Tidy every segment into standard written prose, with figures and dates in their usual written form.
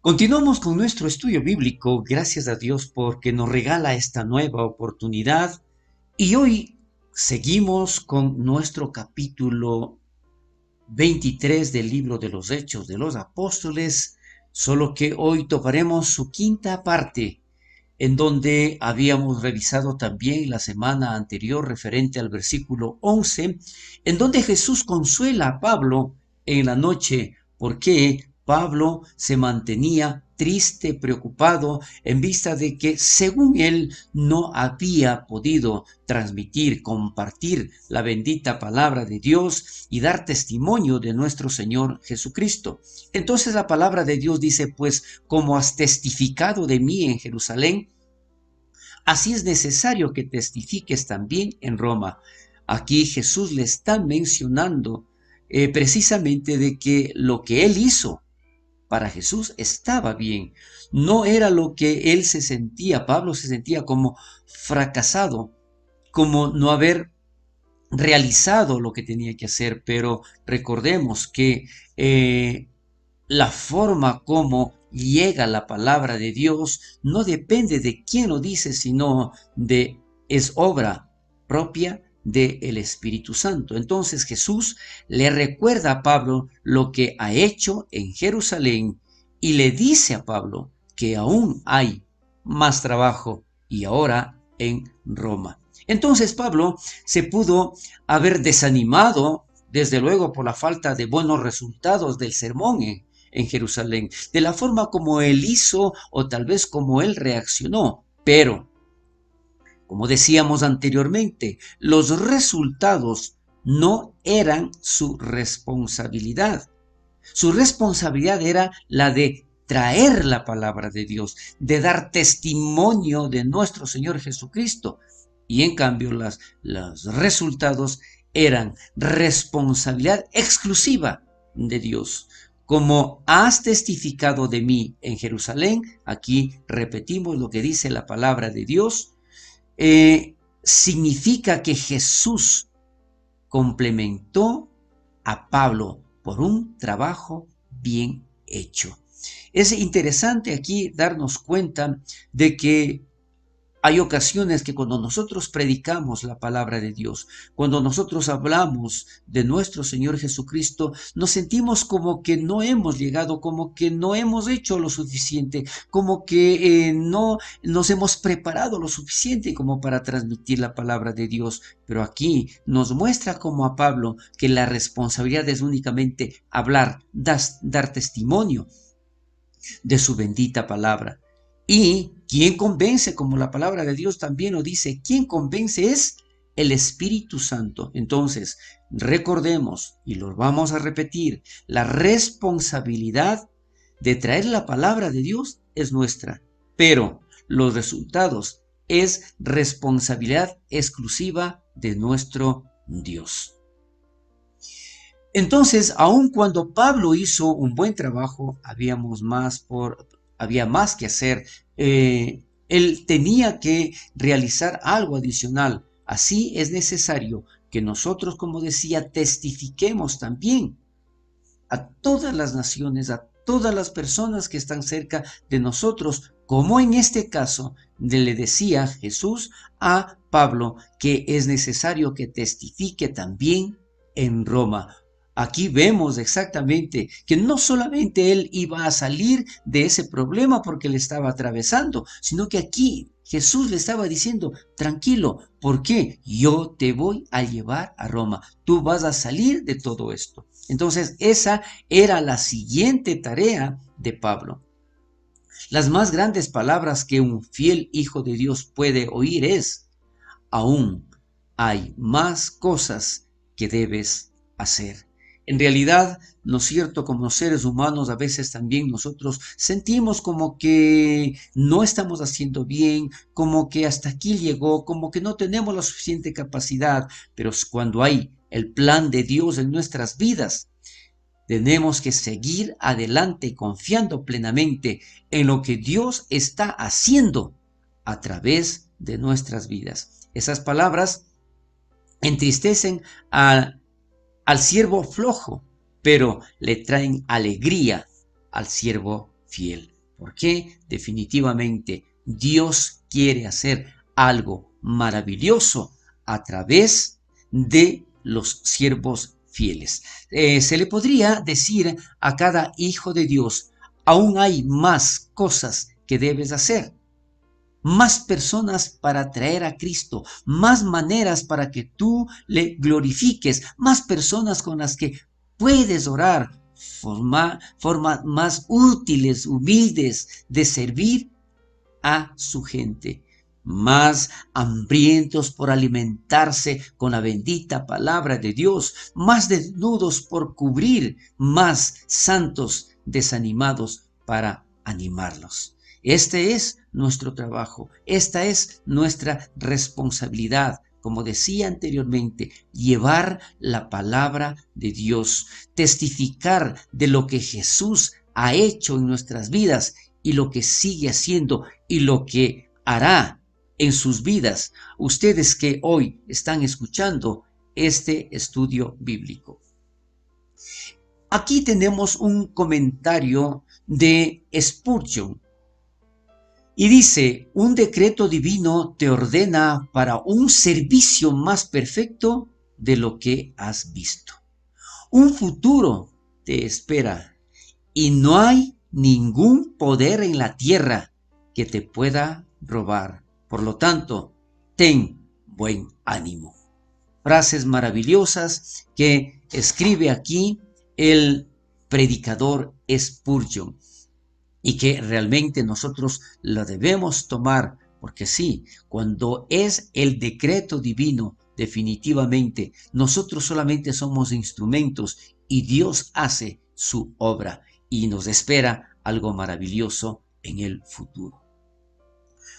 Continuamos con nuestro estudio bíblico, gracias a Dios porque nos regala esta nueva oportunidad y hoy seguimos con nuestro capítulo 23 del libro de los Hechos de los Apóstoles, solo que hoy tocaremos su quinta parte, en donde habíamos revisado también la semana anterior referente al versículo 11, en donde Jesús consuela a Pablo en la noche porque Pablo se mantenía triste, preocupado, en vista de que, según él, no había podido transmitir, compartir la bendita palabra de Dios y dar testimonio de nuestro Señor Jesucristo. Entonces la palabra de Dios dice, pues, como has testificado de mí en Jerusalén, así es necesario que testifiques también en Roma. Aquí Jesús le está mencionando precisamente de que lo que él hizo para Jesús estaba bien. No era lo que él se sentía, Pablo se sentía como fracasado, como no haber realizado lo que tenía que hacer, pero recordemos que la forma como llega la palabra de Dios no depende de quién lo dice, sino es obra propia del Espíritu Santo. Entonces Jesús le recuerda a Pablo lo que ha hecho en Jerusalén y le dice a Pablo que aún hay más trabajo y ahora en Roma. Entonces Pablo se pudo haber desanimado, desde luego, por la falta de buenos resultados del sermón en Jerusalén, de la forma como él hizo o tal vez como él reaccionó. Pero, como decíamos anteriormente, los resultados no eran su responsabilidad. Su responsabilidad era la de traer la palabra de Dios, de dar testimonio de nuestro Señor Jesucristo. Y en cambio los resultados eran responsabilidad exclusiva de Dios. Como has testificado de mí en Jerusalén, aquí repetimos lo que dice la palabra de Dios, significa que Jesús complementó a Pablo por un trabajo bien hecho. Es interesante aquí darnos cuenta de que hay ocasiones que cuando nosotros predicamos la palabra de Dios, cuando nosotros hablamos de nuestro Señor Jesucristo, nos sentimos como que no hemos llegado, como que no hemos hecho lo suficiente, como que no nos hemos preparado lo suficiente como para transmitir la palabra de Dios. Pero aquí nos muestra como a Pablo que la responsabilidad es únicamente hablar, dar testimonio de su bendita palabra. Y quien convence, como la palabra de Dios también lo dice, quien convence es el Espíritu Santo. Entonces, recordemos, y lo vamos a repetir, la responsabilidad de traer la palabra de Dios es nuestra, pero los resultados es responsabilidad exclusiva de nuestro Dios. Entonces, aun cuando Pablo hizo un buen trabajo, había más que hacer. Él tenía que realizar algo adicional. Así es necesario que nosotros, como decía, testifiquemos también a todas las naciones, a todas las personas que están cerca de nosotros, como en este caso le decía Jesús a Pablo que es necesario que testifique también en Roma. Aquí vemos exactamente que no solamente él iba a salir de ese problema porque le estaba atravesando, sino que aquí Jesús le estaba diciendo, tranquilo, ¿por qué? Yo te voy a llevar a Roma, tú vas a salir de todo esto. Entonces, esa era la siguiente tarea de Pablo. Las más grandes palabras que un fiel hijo de Dios puede oír es, aún hay más cosas que debes hacer. En realidad, ¿no es cierto? Como seres humanos, a veces también nosotros sentimos como que no estamos haciendo bien, como que hasta aquí llegó, como que no tenemos la suficiente capacidad, pero cuando hay el plan de Dios en nuestras vidas, tenemos que seguir adelante confiando plenamente en lo que Dios está haciendo a través de nuestras vidas. Esas palabras entristecen al siervo flojo, pero le traen alegría al siervo fiel. Porque definitivamente Dios quiere hacer algo maravilloso a través de los siervos fieles. Se le podría decir a cada hijo de Dios, aún hay más cosas que debes hacer, más personas para traer a Cristo, más maneras para que tú le glorifiques, más personas con las que puedes orar, formas más útiles, humildes de servir a su gente, más hambrientos por alimentarse con la bendita palabra de Dios, más desnudos por cubrir, más santos desanimados para animarlos. Este es nuestro trabajo, esta es nuestra responsabilidad. Como decía anteriormente, llevar la palabra de Dios, testificar de lo que Jesús ha hecho en nuestras vidas y lo que sigue haciendo y lo que hará en sus vidas, ustedes que hoy están escuchando este estudio bíblico. Aquí tenemos un comentario de Spurgeon y dice: un decreto divino te ordena para un servicio más perfecto de lo que has visto. Un futuro te espera y no hay ningún poder en la tierra que te pueda robar. Por lo tanto, ten buen ánimo. Frases maravillosas que escribe aquí el predicador Spurgeon y que realmente nosotros la debemos tomar, porque sí, cuando es el decreto divino, definitivamente nosotros solamente somos instrumentos y Dios hace su obra y nos espera algo maravilloso en el futuro.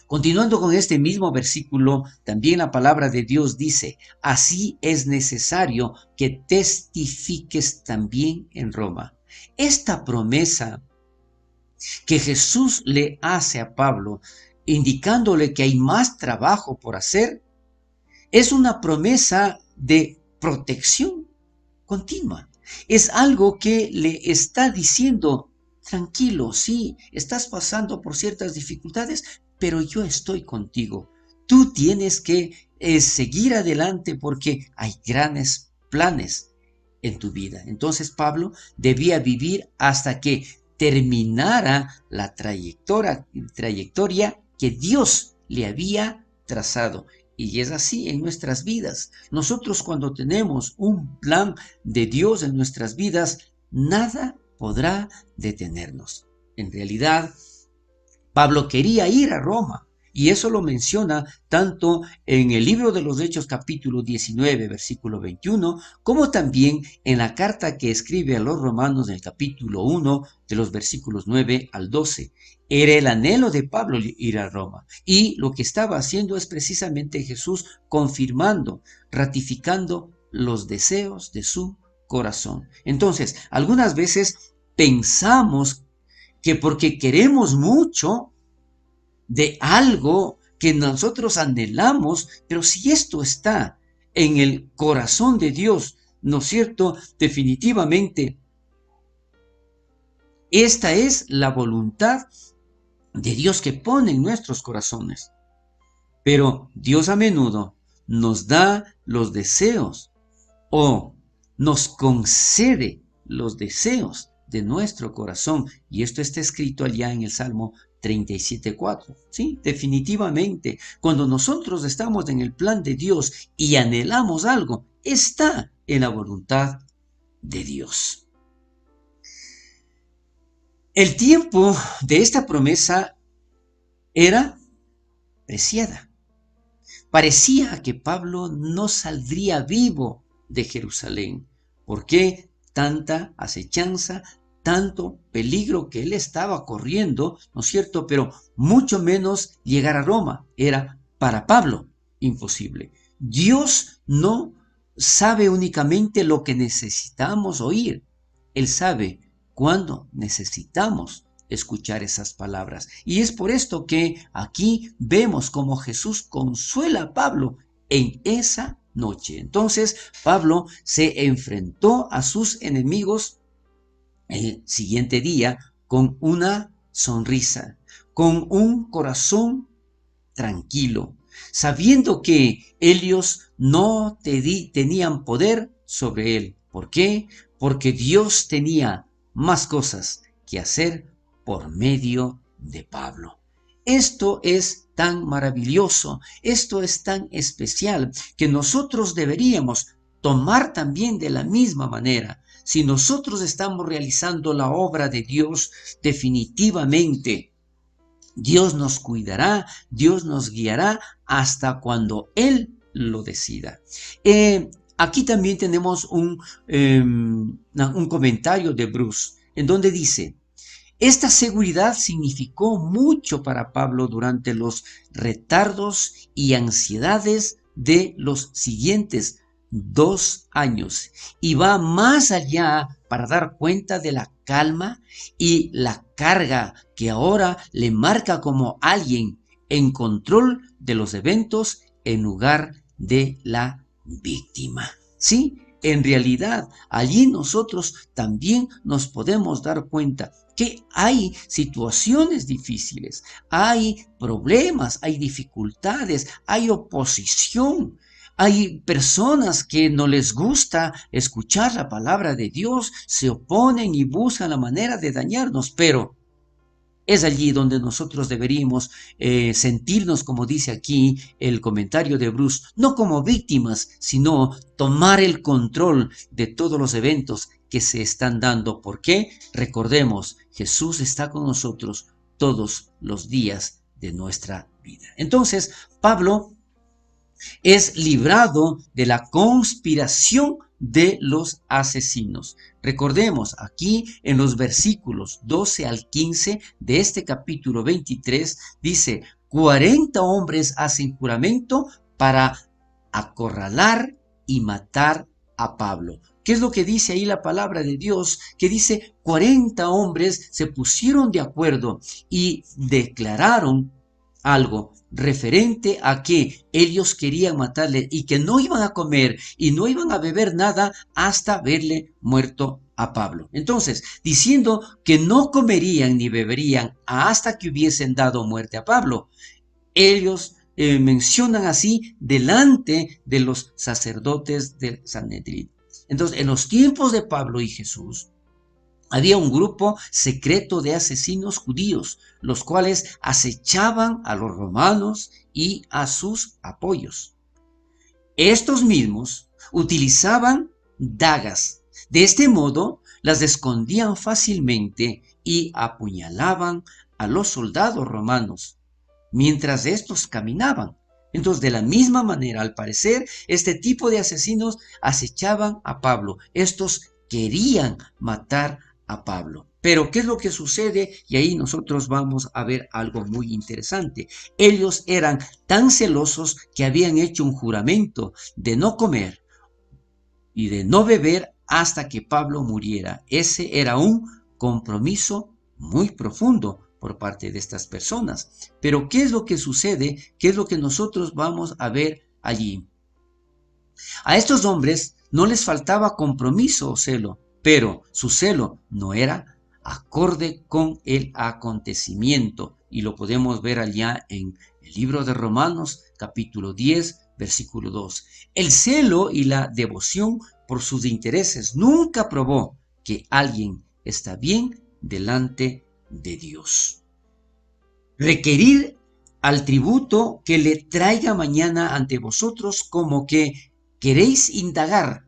Continuando con este mismo versículo, también la palabra de Dios dice: así es necesario que testifiques también en Roma. Esta promesa que Jesús le hace a Pablo, indicándole que hay más trabajo por hacer, es una promesa de protección continua. Es algo que le está diciendo: tranquilo, sí, estás pasando por ciertas dificultades, pero yo estoy contigo. Tú tienes que seguir adelante porque hay grandes planes en tu vida. Entonces Pablo debía vivir hasta que terminara la trayectoria que Dios le había trazado. Y es así en nuestras vidas. Nosotros, cuando tenemos un plan de Dios en nuestras vidas, nada podrá detenernos. En realidad, Pablo quería ir a Roma, y eso lo menciona tanto en el libro de los Hechos capítulo 19, versículo 21, como también en la carta que escribe a los romanos del capítulo 1, de los versículos 9 al 12. Era el anhelo de Pablo ir a Roma, y lo que estaba haciendo es precisamente Jesús confirmando, ratificando los deseos de su corazón. Entonces, algunas veces pensamos que porque queremos mucho de algo que nosotros anhelamos, pero si esto está en el corazón de Dios, ¿no es cierto? Definitivamente, esta es la voluntad de Dios que pone en nuestros corazones. Pero Dios a menudo nos da los deseos o nos concede los deseos de nuestro corazón. Y esto está escrito allá en el Salmo 37:4. Sí, definitivamente, cuando nosotros estamos en el plan de Dios y anhelamos algo, está en la voluntad de Dios. El tiempo de esta promesa era preciada. Parecía que Pablo no saldría vivo de Jerusalén. ¿Por qué tanta acechanza, tanto peligro que él estaba corriendo, ¿no es cierto? Pero mucho menos llegar a Roma. Era para Pablo imposible. Dios no sabe únicamente lo que necesitamos oír. Él sabe cuándo necesitamos escuchar esas palabras. Y es por esto que aquí vemos cómo Jesús consuela a Pablo en esa noche. Entonces Pablo se enfrentó a sus enemigos el siguiente día con una sonrisa, con un corazón tranquilo, sabiendo que ellos no tenían poder sobre él. ¿Por qué? Porque Dios tenía más cosas que hacer por medio de Pablo. Esto es tan maravilloso, esto es tan especial, que nosotros deberíamos tomar también de la misma manera. Si nosotros estamos realizando la obra de Dios, definitivamente Dios nos cuidará, Dios nos guiará hasta cuando Él lo decida. Aquí también tenemos un comentario de Bruce, en donde dice: esta seguridad significó mucho para Pablo durante los retardos y ansiedades de los siguientes 2 años, y va más allá para dar cuenta de la calma y la carga que ahora le marca como alguien en control de los eventos en lugar de la víctima. Sí, en realidad allí nosotros también nos podemos dar cuenta que hay situaciones difíciles, hay problemas, hay dificultades, hay oposición. Hay personas que no les gusta escuchar la palabra de Dios, se oponen y buscan la manera de dañarnos, pero es allí donde nosotros deberíamos sentirnos, como dice aquí el comentario de Bruce, no como víctimas, sino tomar el control de todos los eventos que se están dando. ¿Por qué? Recordemos, Jesús está con nosotros todos los días de nuestra vida. Entonces, Pablo es librado de la conspiración de los asesinos. Recordemos aquí en los versículos 12 al 15 de este capítulo 23, dice: 40 hombres hacen juramento para acorralar y matar a Pablo. ¿Qué es lo que dice ahí la palabra de Dios? Que dice: 40 hombres se pusieron de acuerdo y declararon algo referente a que ellos querían matarle y que no iban a comer y no iban a beber nada hasta verle muerto a Pablo. Entonces, diciendo que no comerían ni beberían hasta que hubiesen dado muerte a Pablo, ellos mencionan así delante de los sacerdotes del Sanedrín. Entonces, en los tiempos de Pablo y Jesús, había un grupo secreto de asesinos judíos, los cuales acechaban a los romanos y a sus apoyos. Estos mismos utilizaban dagas. De este modo, las escondían fácilmente y apuñalaban a los soldados romanos mientras estos caminaban. Entonces, de la misma manera, al parecer, este tipo de asesinos acechaban a Pablo. Estos querían matar a Pablo. Pero, ¿qué es lo que sucede? Y ahí nosotros vamos a ver algo muy interesante. Ellos eran tan celosos que habían hecho un juramento de no comer y de no beber hasta que Pablo muriera. Ese era un compromiso muy profundo por parte de estas personas. Pero ¿qué es lo que sucede? ¿Qué es lo que nosotros vamos a ver allí? A estos hombres no les faltaba compromiso o celo, pero su celo no era acorde con el acontecimiento. Y lo podemos ver allá en el libro de Romanos, capítulo 10, versículo 2. El celo y la devoción por sus intereses nunca probó que alguien está bien delante de Dios. Requerir al tributo que le traiga mañana ante vosotros, como que queréis indagar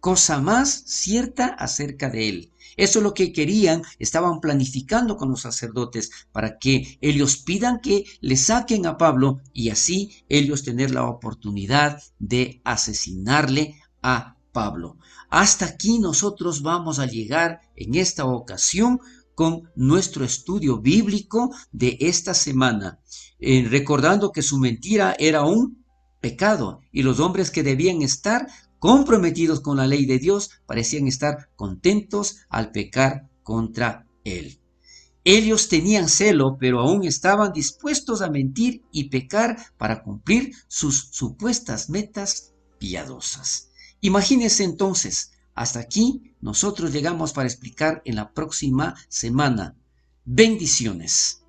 cosa más cierta acerca de él. Eso es lo que querían, estaban planificando con los sacerdotes para que ellos pidan que le saquen a Pablo y así ellos tener la oportunidad de asesinarle a Pablo. Hasta aquí nosotros vamos a llegar en esta ocasión con nuestro estudio bíblico de esta semana, recordando que su mentira era un pecado y los hombres que debían estar comprometidos con la ley de Dios parecían estar contentos al pecar contra él. Ellos tenían celo, pero aún estaban dispuestos a mentir y pecar para cumplir sus supuestas metas piadosas. Imagínense entonces, hasta aquí nosotros llegamos para explicar en la próxima semana Bendiciones.